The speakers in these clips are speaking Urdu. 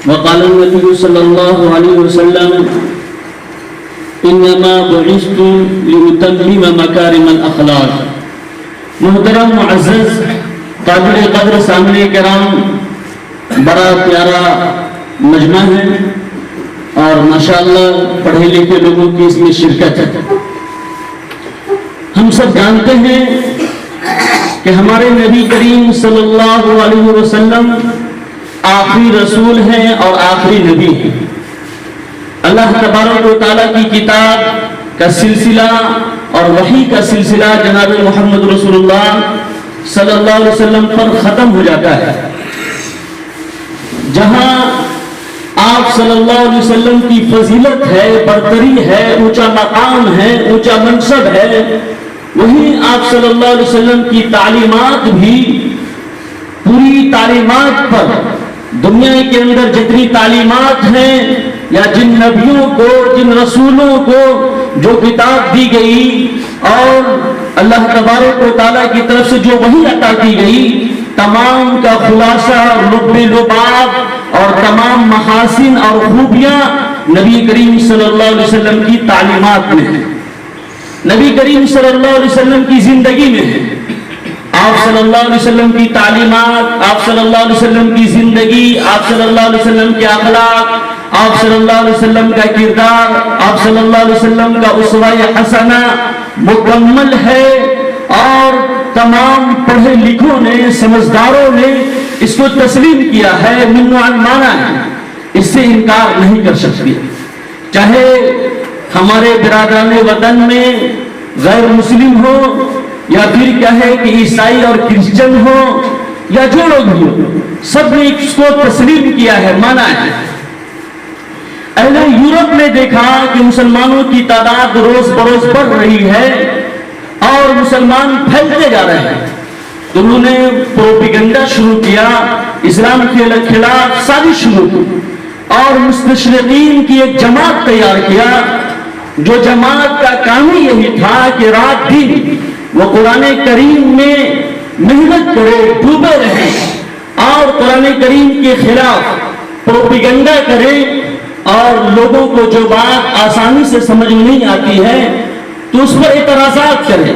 وقال النبي صلی اللہ علیہ وسلم انما بعثت لاتمم مکارم الاخلاق۔ محترم معزز قادر قدر سامعین کرام، بڑا پیارا مجمع ہے اور ماشاءاللہ پڑھے لکھے لوگوں کی اس میں شرکت ہے۔ ہم سب جانتے ہیں کہ ہمارے نبی کریم صلی اللہ علیہ وسلم آخری رسول ہیں اور آخری نبی ہیں۔ اللہ تبارک و تعالیٰ کی کتاب کا سلسلہ اور وحی کا سلسلہ جناب محمد رسول اللہ صلی اللہ علیہ وسلم پر ختم ہو جاتا ہے۔ جہاں آپ صلی اللہ علیہ وسلم کی فضیلت ہے، برتری ہے، اونچا مقام ہے، اونچا منصب ہے، وہیں آپ صلی اللہ علیہ وسلم کی تعلیمات بھی پوری تعلیمات پر دنیا کے اندر جتنی تعلیمات ہیں یا جن نبیوں کو، جن رسولوں کو جو کتاب دی گئی اور اللہ تبارک و تعالیٰ کی طرف سے جو وحی عطا کی گئی، تمام کا خلاصہ، لب لباب اور تمام محاسن اور خوبیاں نبی کریم صلی اللہ علیہ وسلم کی تعلیمات میں ہیں، نبی کریم صلی اللہ علیہ وسلم کی زندگی میں ہے۔ آپ صلی اللہ علیہ وسلم کی تعلیمات، آپ صلی اللہ علیہ وسلم کی زندگی، آپ صلی اللہ علیہ وسلم کے اخلاق، آپ صلی اللہ علیہ وسلم کا کردار، آپ صلی اللہ علیہ وسلم کا اسوہ حسنہ مکمل ہے، اور تمام پڑھے لکھوں نے، سمجھداروں نے اس کو تسلیم کیا ہے، من مانا ہے، اس سے انکار نہیں کر سکتے۔ چاہے ہمارے برادران وطن میں غیر مسلم ہو یا پھر کیا ہے کہ عیسائی اور کرسچن ہو یا جو لوگ ہو، سب نے اس کو تسلیم کیا ہے، مانا ہے۔ اہل یورپ نے دیکھا کہ مسلمانوں کی تعداد روز بروز بڑھ رہی ہے اور مسلمان پھیلتے جا رہے ہیں، تو انہوں نے پروپیگنڈا شروع کیا، اسلام کے خلاف سازش شروع کی اور مستشرقین کی ایک جماعت تیار کیا، جو جماعت کا کام ہی یہی تھا کہ رات دن وہ قرآن کریم میں محنت کرے، ڈوبے رہے اور قرآن کریم کے خلاف پروپیگنڈا کرے، اور لوگوں کو جو بات آسانی سے سمجھ نہیں آتی ہے تو اس پر اعتراضات کرے،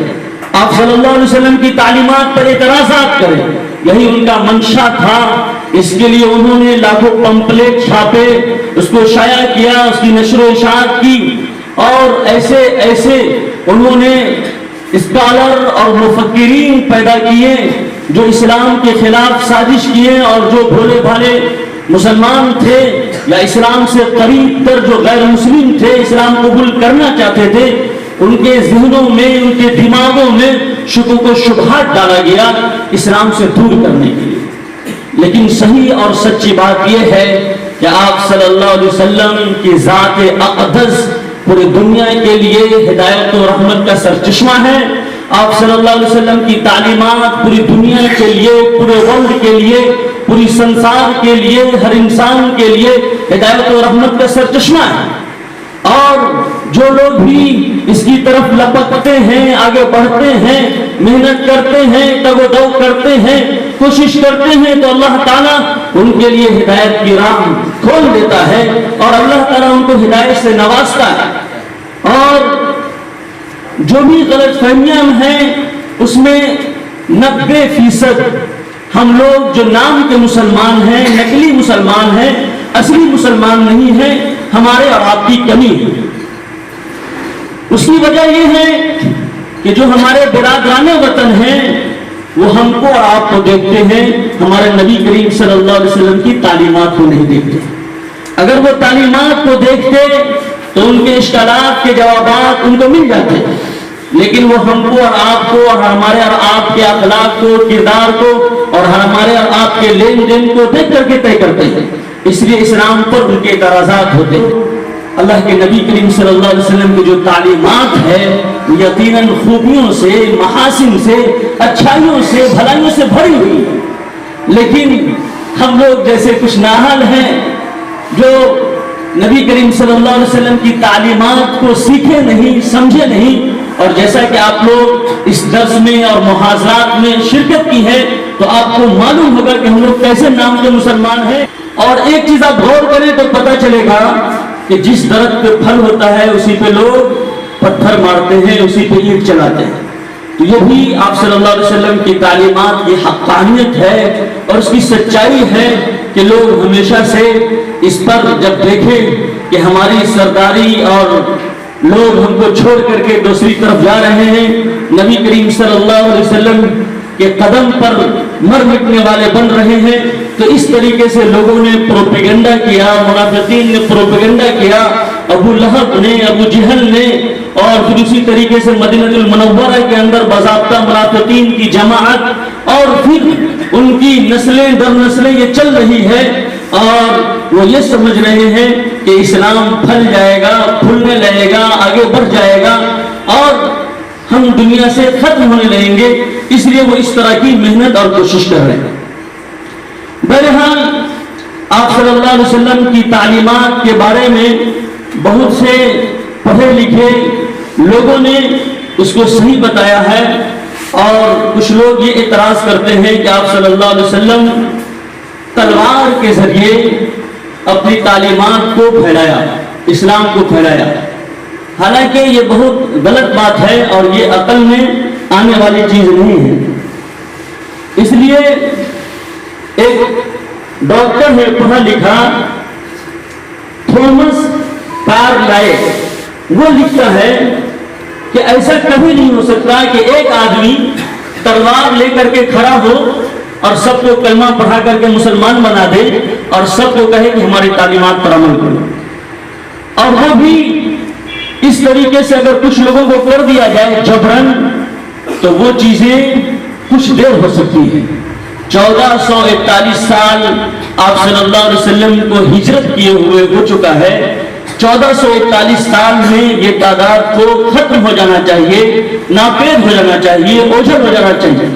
آپ صلی اللہ علیہ وسلم کی تعلیمات پر اعتراضات کرے، یہی ان کا منشا تھا۔ اس کے لیے انہوں نے لاکھوں پمپلیٹ چھاپے، اس کو شائع کیا، اس کی نشر و اشاعت کی، اور ایسے ایسے انہوں نے اسکالر اور مفکرین پیدا کیے جو اسلام کے خلاف سازش کیے، اور جو بھولے بھالے مسلمان تھے یا اسلام سے قریب تر جو غیر مسلم تھے، اسلام قبول کرنا چاہتے تھے، ان کے ذہنوں میں، ان کے دماغوں میں شکوک و شبہات ڈالا گیا اسلام سے دور کرنے کے لیے۔ لیکن صحیح اور سچی بات یہ ہے کہ آپ صلی اللہ علیہ وسلم کی ذات اقدس پوری دنیا کے لیے ہدایت و رحمت کا سرچشمہ ہے۔ آپ صلی اللہ علیہ وسلم کی تعلیمات پوری دنیا کے لیے، پورے ورلڈ کے لیے، پوری سنسار کے لیے، ہر انسان کے لیے ہدایت و رحمت کا سرچشمہ ہے، اور جو لوگ بھی اس کی طرف لپکتے ہیں، آگے بڑھتے ہیں، محنت کرتے ہیں، تگ و دو کرتے ہیں، کوشش کرتے ہیں، تو اللہ تعالیٰ ان کے لیے ہدایت کی راہ کھول دیتا ہے اور اللہ تعالیٰ ان کو ہدایت سے نوازتا ہے۔ اور جو بھی غلط فہمیاں ہیں اس میں 90% ہم لوگ جو نام کے مسلمان ہیں، نقلی مسلمان ہیں، اصلی مسلمان نہیں ہیں، ہمارے اور آپ کی کمی ہے۔ اس کی وجہ یہ ہے کہ جو ہمارے برادران وطن ہیں وہ ہم کو اور آپ کو دیکھتے ہیں، ہمارے نبی کریم صلی اللہ علیہ وسلم کی تعلیمات کو نہیں دیکھتے۔ اگر وہ تعلیمات کو دیکھتے تو ان کے اشکالات کے جوابات ان کو مل جاتے، لیکن وہ ہم کو اور آپ کو اور ہمارے اور آپ کے اخلاق کو، کردار کو اور ہمارے اور آپ کے لین دین کو دیکھ کر کے طے کرتے ہیں، اس لیے اسلام پر ان کے اعتراضات ہوتے ہیں۔ اللہ کے نبی کریم صلی اللہ علیہ وسلم کی جو تعلیمات ہے یقیناً خوبیوں سے، محاسن سے، اچھائیوں سے، بھلائیوں سے بھری ہوئی ہے، لیکن ہم لوگ جیسے کچھ نااہل ہیں جو نبی کریم صلی اللہ علیہ وسلم کی تعلیمات کو سیکھے نہیں، سمجھے نہیں، اور جیسا کہ آپ لوگ اس درس میں اور محاضرات میں شرکت کی ہے تو آپ کو معلوم ہوگا کہ ہم لوگ کیسے نام کے مسلمان ہیں۔ اور ایک چیز آپ غور کریں تو پتہ چلے گا کہ جس درخت پہ پھل ہوتا ہے اسی پہ لوگ پتھر مارتے ہیں، اسی پہ اینٹ چلاتے ہیں۔ تو یہ بھی آپ صلی اللہ علیہ وسلم کی تعلیمات کی حقانیت ہے اور اس کی سچائی ہے کہ لوگ ہمیشہ سے اس پر جب دیکھیں کہ ہماری سرداری اور لوگ ہم کو چھوڑ کر کے دوسری طرف جا رہے ہیں، نبی کریم صلی اللہ علیہ وسلم کے قدم پر مر مٹنے والے بن رہے ہیں، تو اس طریقے سے لوگوں نے پروپیگنڈا کیا، منافقین نے پروپیگنڈا کیا، ابو لہب نے، ابو جہل نے، اور پھر اسی طریقے سے مدینہ المنورہ کے اندر باضابطہ منافقین کی جماعت، اور پھر ان کی نسلیں در نسلیں یہ چل رہی ہے، اور وہ یہ سمجھ رہے ہیں کہ اسلام پھل جائے گا، پھولنے لگے گا، آگے بڑھ جائے گا اور ہم دنیا سے ختم ہونے لگیں گے، اس لیے وہ اس طرح کی محنت اور کوشش کر رہے ہیں۔ بہرحال آپ صلی اللہ علیہ وسلم کی تعلیمات کے بارے میں بہت سے پڑھے لکھے لوگوں نے اس کو صحیح بتایا ہے، اور کچھ لوگ یہ اعتراض کرتے ہیں کہ آپ صلی اللہ علیہ وسلم تلوار کے ذریعے اپنی تعلیمات کو پھیلایا، اسلام کو پھیلایا، حالانکہ یہ بہت غلط بات ہے اور یہ عقل میں آنے والی چیز نہیں ہے۔ اس لیے ایک ڈاکٹر ہے پڑھا لکھا تھومس کارلائل، وہ لکھتا ہے کہ ایسا کبھی نہیں ہو سکتا کہ ایک آدمی تلوار لے کر کے کھڑا ہو اور سب کو کلمہ پڑھا کر کے مسلمان بنا دے اور سب کو کہے کہ ہماری تعلیمات پر عمل کرو، اور وہ بھی اس طریقے سے اگر کچھ لوگوں کو کر دیا جائے جبرن تو وہ چیزیں کچھ دیر ہو سکتی ہیں۔ 1441 سال آپ صلی اللہ علیہ وسلم کو ہجرت کیے ہوئے ہو چکا ہے، 1441 سال میں یہ تعداد کو ختم ہو جانا چاہیے، ناپید ہو جانا چاہیے، اوجھل ہو جانا چاہیے،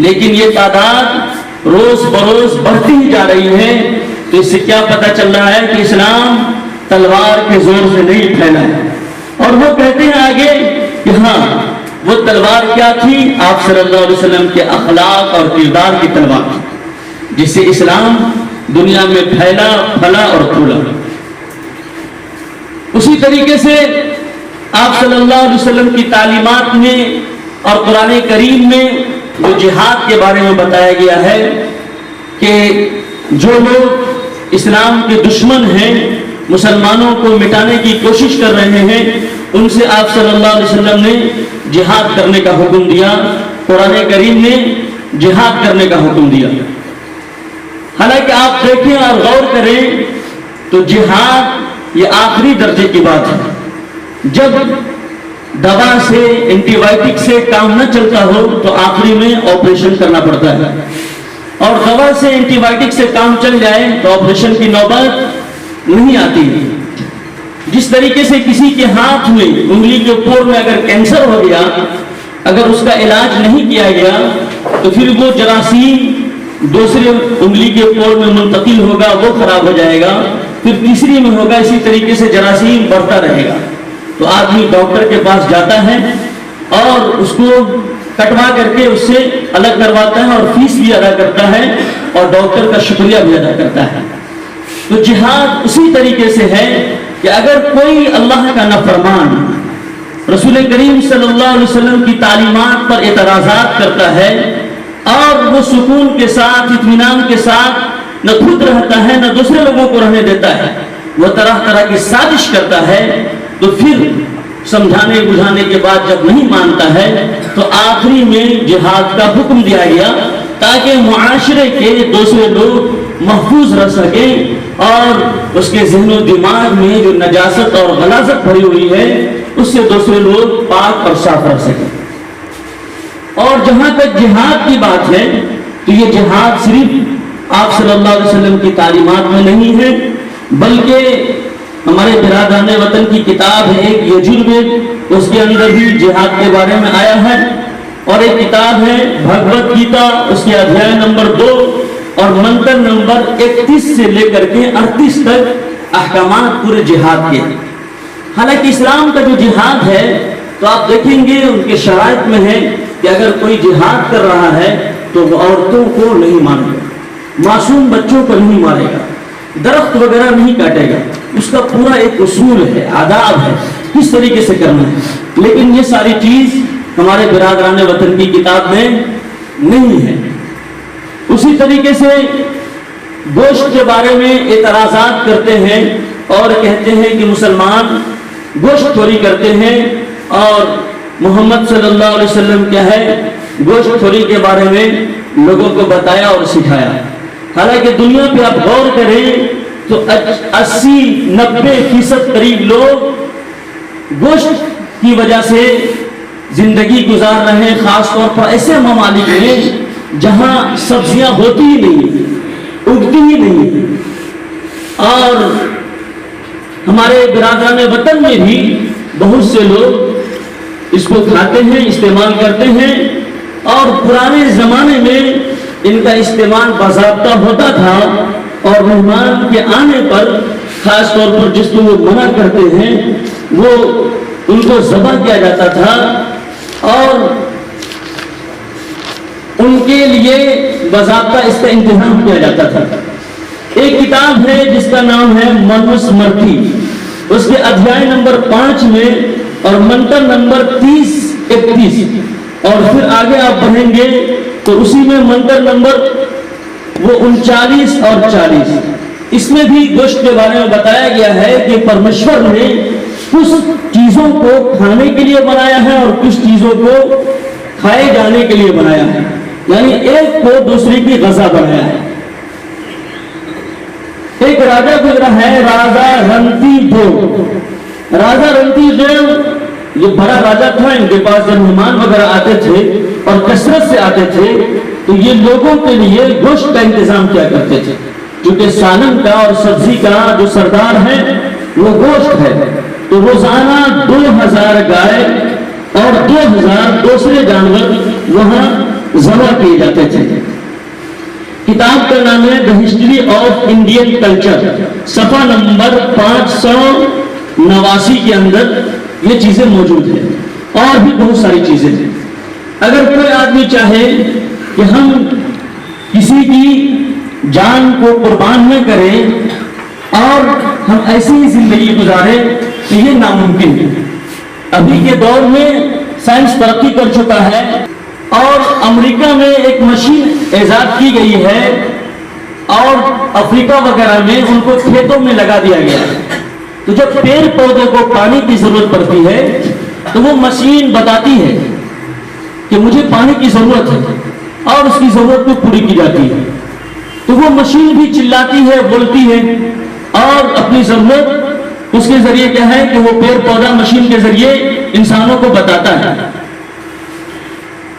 لیکن یہ تعداد روز بروز بڑھتی ہی جا رہی ہے۔ تو اس سے کیا پتہ چل رہا ہے کہ اسلام تلوار کے زور سے نہیں پھیلا ہے۔ اور وہ کہتے ہیں آگے کہ ہاں وہ تلوار کیا تھی؟ آپ صلی اللہ علیہ وسلم کے اخلاق اور کردار کی تلوار تھی، جس سے اسلام دنیا میں پھیلا، پھلا اور پھولا۔ اسی طریقے سے آپ صلی اللہ علیہ وسلم کی تعلیمات میں اور قرآن کریم میں جو جہاد کے بارے میں بتایا گیا ہے کہ جو لوگ اسلام کے دشمن ہیں، مسلمانوں کو مٹانے کی کوشش کر رہے ہیں، ان سے آپ صلی اللہ علیہ وسلم نے جہاد کرنے کا حکم دیا، قرآن کریم نے جہاد کرنے کا حکم دیا۔ حالانکہ آپ دیکھیں اور غور کریں تو جہاد یہ آخری درجے کی بات ہے۔ جب دوا سے، اینٹی بائیوٹک سے کام نہ چلتا ہو تو آخری میں آپریشن کرنا پڑتا ہے، اور دوا سے، اینٹی بائیوٹک سے کام چل جائے تو آپریشن کی نوبت نہیں آتی۔ جس طریقے سے کسی کے ہاتھ میں، انگلی کے پور میں اگر کینسر ہو گیا، اگر اس کا علاج نہیں کیا گیا تو پھر وہ جراثیم دوسرے انگلی کے پور میں منتقل ہوگا، وہ خراب ہو جائے گا، پھر تیسری میں ہوگا، اسی طریقے سے جراثیم بڑھتا رہے گا۔ تو آدمی ڈاکٹر کے پاس جاتا ہے اور اس کو کٹوا کر کے اس سے الگ کرواتا ہے اور فیس بھی ادا کرتا ہے اور ڈاکٹر کا شکریہ بھی ادا کرتا ہے۔ تو جہاد اسی طریقے سے ہے کہ اگر کوئی اللہ کا نافرمان رسول کریم صلی اللہ علیہ وسلم کی تعلیمات پر اعتراضات کرتا ہے اور وہ سکون کے ساتھ، اطمینان کے ساتھ نہ خود رہتا ہے نہ دوسرے لوگوں کو رہنے دیتا ہے، وہ طرح طرح کی سازش کرتا ہے، تو پھر سمجھانے بجھانے کے بعد جب نہیں مانتا ہے تو آخری میں جہاد کا حکم دیا گیا تاکہ معاشرے کے دوسرے لوگ محفوظ رہ سکیں اور اس کے ذہن و دماغ میں جو نجاست اور غلاظت بھری ہوئی ہے اس سے دوسرے لوگ پاک اور صاف رہ سکیں۔ اور جہاں تک جہاد کی بات ہے تو یہ جہاد صرف آپ صلی اللہ علیہ وسلم کی تعلیمات میں نہیں ہے، بلکہ ہمارے برادران وطن کی کتاب ہے ایک یجروید، اس کے اندر بھی جہاد کے بارے میں آیا ہے، اور ایک کتاب ہے بھگوت گیتا، اس کے ادھیائے نمبر 2 اور منتر نمبر 31 سے لے کر کے 38 تک احکامات پورے جہاد کے۔ حالانکہ اسلام کا جو جہاد ہے تو آپ دیکھیں گے ان کے شرائط میں ہے کہ اگر کوئی جہاد کر رہا ہے تو وہ عورتوں کو نہیں مارے گا، معصوم بچوں کو نہیں مارے گا، درخت وغیرہ نہیں کاٹے گا، اس کا پورا ایک اصول ہے، آداب ہے کس طریقے سے کرنا ہے، لیکن یہ ساری چیز ہمارے برادران وطن کی کتاب میں نہیں ہے۔ اسی طریقے سے گوشت کے بارے میں اعتراضات کرتے ہیں اور کہتے ہیں کہ مسلمان گوشت خوری کرتے ہیں، اور محمد صلی اللہ علیہ وسلم کیا ہے، گوشت خوری کے بارے میں لوگوں کو بتایا اور سکھایا۔ حالانکہ دنیا پہ آپ غور کریں تو 80-90% قریب لوگ گوشت کی وجہ سے زندگی گزار رہے ہیں، خاص طور پر ایسے ممالک میں جہاں سبزیاں ہوتی ہی نہیں، اگتی ہی نہیں، اور ہمارے برادران وطن میں بھی بہت سے لوگ اس کو کھاتے ہیں، استعمال کرتے ہیں، اور پرانے زمانے میں ان کا استعمال باضابطہ ہوتا تھا، اور مہمان کے آنے پر خاص طور پر جس کو وہ منع کرتے ہیں وہ ان کو ذبح کیا جاتا تھا، اور ان کے لیے باضابطہ اس کا انتظام کیا جاتا تھا۔ ایک کتاب ہے جس کا نام ہے منوس مرتی، اس کے ادھیائے نمبر 5 میں اور منتر نمبر 30-31، اور پھر آگے آپ پڑھیں گے تو اسی میں منتر نمبر وہ 39 اور 40، اس میں بھی گوشت کے بارے میں بتایا گیا ہے کہ پرمیشور نے کچھ چیزوں کو کھانے کے لیے بنایا ہے اور کچھ چیزوں کو کھائے جانے کے لیے بنایا ہے، یعنی ایک کو دوسری کی غذا بنایا ہے۔ ایک راجا گزرا ہے، راجا رنتی دیو۔ راجا رنتی دیو یہ بڑا راجا تھا، ان کے پاس جب مہمان وغیرہ آتے تھے اور کثرت سے آتے تھے تو یہ لوگوں کے لیے گوشت کا انتظام کیا کرتے تھے، کیونکہ سالن کا اور سبزی کا جو سردار ہے وہ گوشت ہے، تو روزانہ 2000 گائے اور 2000 دوسرے جانور وہاں ذبح کیے جاتے تھے۔ کتاب کا نام ہے the history of Indian culture, صفحہ نمبر 589 کے اندر یہ چیزیں موجود ہیں، اور بھی بہت ساری چیزیں ہیں۔ اگر کوئی آدمی چاہے کہ ہم کسی کی جان کو قربان نہ کریں اور ہم ایسی ہی زندگی گزاریں تو یہ ناممکن ہے۔ ابھی کے دور میں سائنس ترقی کر چکا ہے، اور امریکہ میں ایک مشین ایجاد کی گئی ہے، اور افریقہ وغیرہ میں ان کو کھیتوں میں لگا دیا گیا ہے۔ تو جب پیڑ پودے کو پانی کی ضرورت پڑتی ہے تو وہ مشین بتاتی ہے کہ مجھے پانی کی ضرورت ہے، اور اس کی ضرورت کو پوری کی جاتی ہے۔ تو وہ مشین بھی چلاتی ہے، بولتی ہے، اور اپنی ضرورت اس کے ذریعے کیا ہے کہ وہ پیڑ پودا مشین کے ذریعے انسانوں کو بتاتا ہے۔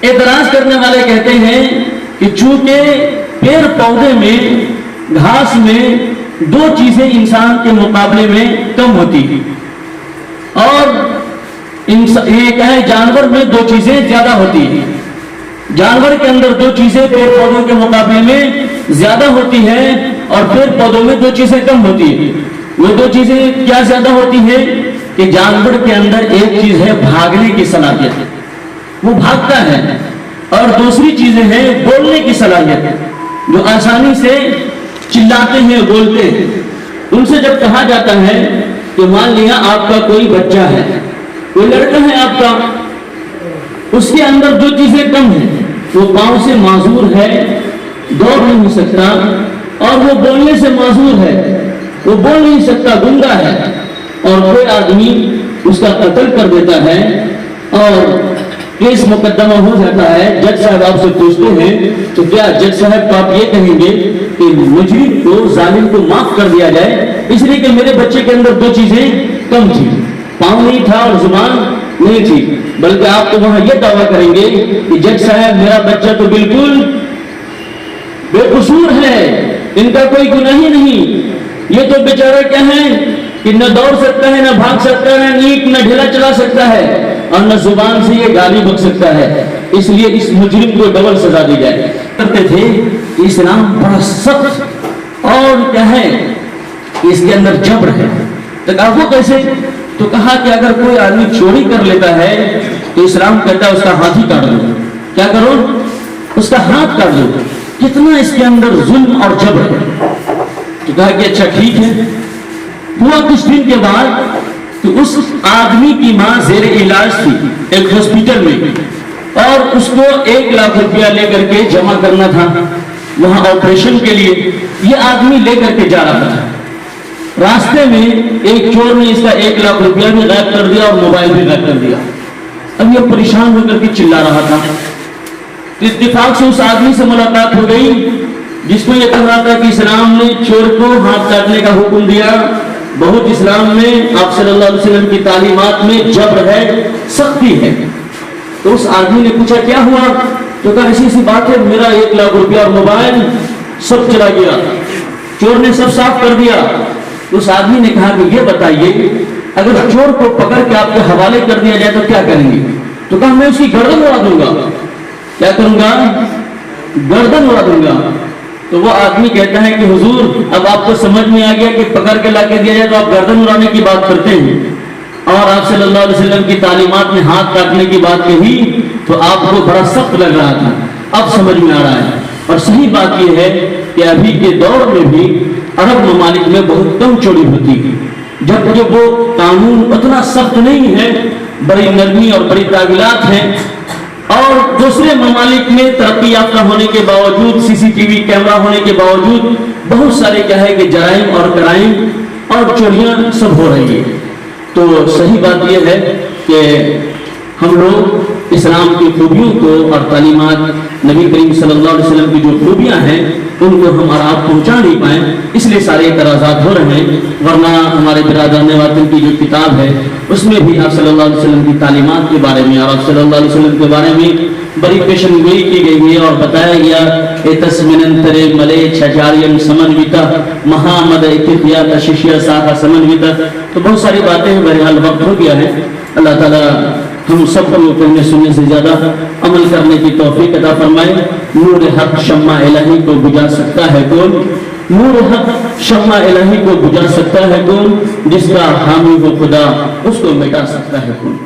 اعتراض کرنے والے کہتے ہیں کہ چونکہ پیڑ پودے میں، گھاس میں 2 چیزیں انسان کے مقابلے میں کم ہوتی ہیں، اور یہ کہیں جانور میں 2 چیزیں زیادہ ہوتی ہیں۔ جانور کے اندر 2 چیزیں پیڑ پودوں کے مقابلے میں زیادہ ہوتی ہیں، اور پیڑ پودوں میں 2 چیزیں کم ہوتی ہیں۔ وہ 2 چیزیں کیا زیادہ ہوتی ہیں کہ جانور کے اندر ایک چیز ہے بھاگنے کی صلاحیت، وہ بھاگتا ہے، اور دوسری چیزیں ہیں بولنے کی صلاحیت، جو آسانی سے چلاتے ہیں، بولتے ہیں۔ ان سے جب کہا جاتا ہے کہ مان لیا آپ کا کوئی بچہ ہے، کوئی لڑکا ہے آپ کا، اس کے اندر 2 چیزیں کم ہیں، وہ پاؤں سے معذور ہے، دوڑ نہیں سکتا، اور وہ بولنے سے معذور ہے، وہ بول نہیں سکتا، گنگا ہے، اور کوئی آدمی اس کا قتل کر دیتا ہے اور کیس مقدمہ ہو جاتا ہے، جج صاحب آپ سے پوچھتے ہیں تو کیا جج صاحب کو آپ یہ کہیں گے کہ مجرم کو، ظالم کو معاف کر دیا جائے اس لیے کہ میرے بچے کے اندر 2 چیزیں کم تھی، پاؤں نہیں تھا اور زبان نہیں تھی، بلکہ آپ تو وہاں یہ دعویٰ کریں گے کہ جج صاحب میرا بچہ تو بالکل بے قصور ہے، ان کا کوئی گناہ ہی نہیں، یہ تو بیچارہ کیا ہے کہ نہ دوڑ سکتا ہے، نہ بھاگ سکتا ہے، نہ اینٹ نہ ڈھیلا چلا سکتا ہے، اور نہ زبان سے یہ گالی بک سکتا ہے، اس لیے اس مجرم کو ڈبل سزا دی جائے۔ کرتے تھے کہ اسلام بڑا سخت اور کیا ہے کہ اس کے اندر جبر ہے۔ تو کہا وہ کیسے؟ تو کہا کہ اگر کوئی آدمی چوری کر لیتا ہے تو اسلام کہتا ہے اس کا ہاتھ ہی کاٹ دو۔ کیا کرو؟ اس کا ہاتھ کاٹ دو۔ کتنا اس کے اندر ظلم اور جبر ہے۔ تو کہا کہ اچھا ٹھیک ہے. ہوا کچھ دن کے بعد کہ اس آدمی کی ماں زیر علاج تھی ایک ہاسپٹل میں، اور اس کو 1 لاکھ روپیہ لے کر کے جمع کرنا تھا وہاں آپریشن کے لیے. یہ آدمی لے کر کے جا رہا تھا. راستے میں ایک چور نے اس کا 1 لاکھ روپیہ بھی غائب کر دیا اور موبائل بھی غائب کر دیا. اب یہ پریشان ہو کر کے چلا رہا تھا. اتفاق سے اس آدمی سے ملاقات ہو گئی جس کو یہ کہہ رہا تھا کہ اسلام نے چور کو ہاتھ کاٹنے کا حکم دیا. بہت اسلام میں آپ صلی اللہ علیہ وسلم کی تعلیمات میں جبر ہے، سختی ہے. تو اس آدمی نے پوچھا کیا ہوا؟ تو کہا ایسی سی بات ہے، میرا 1 لاکھ روپیہ اور موبائل سب چلا گیا، چور نے سب صاف کر دیا. تو اس آدمی نے کہا کہ یہ بتائیے اگر چور کو پکڑ کے آپ کے حوالے کر دیا جائے تو کیا کریں گے؟ تو کہا میں اس کی گردن اڑا دوں گا. کیا کروں گا؟ گردن اڑا دوں گا. تو وہ آدمی کہتا ہے کہ حضور اب آپ کو سمجھ میں آ گیا کہ پکڑ کے لا کے دیا جائے تو آپ گردن اڑانے کی بات کرتے ہیں، اور آپ صلی اللہ علیہ وسلم کی تعلیمات میں ہاتھ کاٹنے کی بات کہی تو آپ کو بڑا سخت لگ رہا تھا، اب سمجھ میں آ رہا ہے. اور صحیح بات یہ ہے کہ ابھی کے دور میں بھی عرب ممالک میں بہت کم چوری ہوتی ہے، جب وہ قانون اتنا سخت نہیں ہے، بڑی نرمی اور بڑی تعویلات ہیں. اور دوسرے ممالک میں ترقی یافتہ ہونے کے باوجود، CCTV کیمرہ ہونے کے باوجود بہت سارے کیا ہے کہ جرائم اور کرائم اور چوریاں سب ہو رہی ہے. تو صحیح بات یہ ہے کہ ہم لوگ اسلام کی خوبیوں کو اور تعلیمات نبی کریم صلی اللہ علیہ وسلم کی جو خوبیاں ہیں ان کو ہم اور آپ پہنچا نہیں پائیں، اس لیے سارے اعتراضات ہو رہے ہیں. ورنہ ہمارے برادران وطن کی جو کتاب ہے اس میں بھی آپ صلی اللہ علیہ وسلم کی تعلیمات کے بارے میں اور آپ صلی اللہ علیہ وسلم کے بارے میں بڑی پیشن گوئی کی گئی ہے اور بتایا گیا تسمننترے ملے چھجاریم سمنویتا مہامد اتفیات ششیا ساکھا سمنویتا. تو بہت ساری باتیں ہیں، بہرحال وقت ہو گیا ہے. اللہ تعالیٰ ہم سب کو کہنے سننے سے زیادہ عمل کرنے کی توفیق عطا فرمائے. نور حق شمع الہی کو بجھا سکتا ہے کون؟ نور حق شمع الہی کو بجھا سکتا ہے کون؟ جس کا حامی ہو خدا اس کو مٹا سکتا ہے کون؟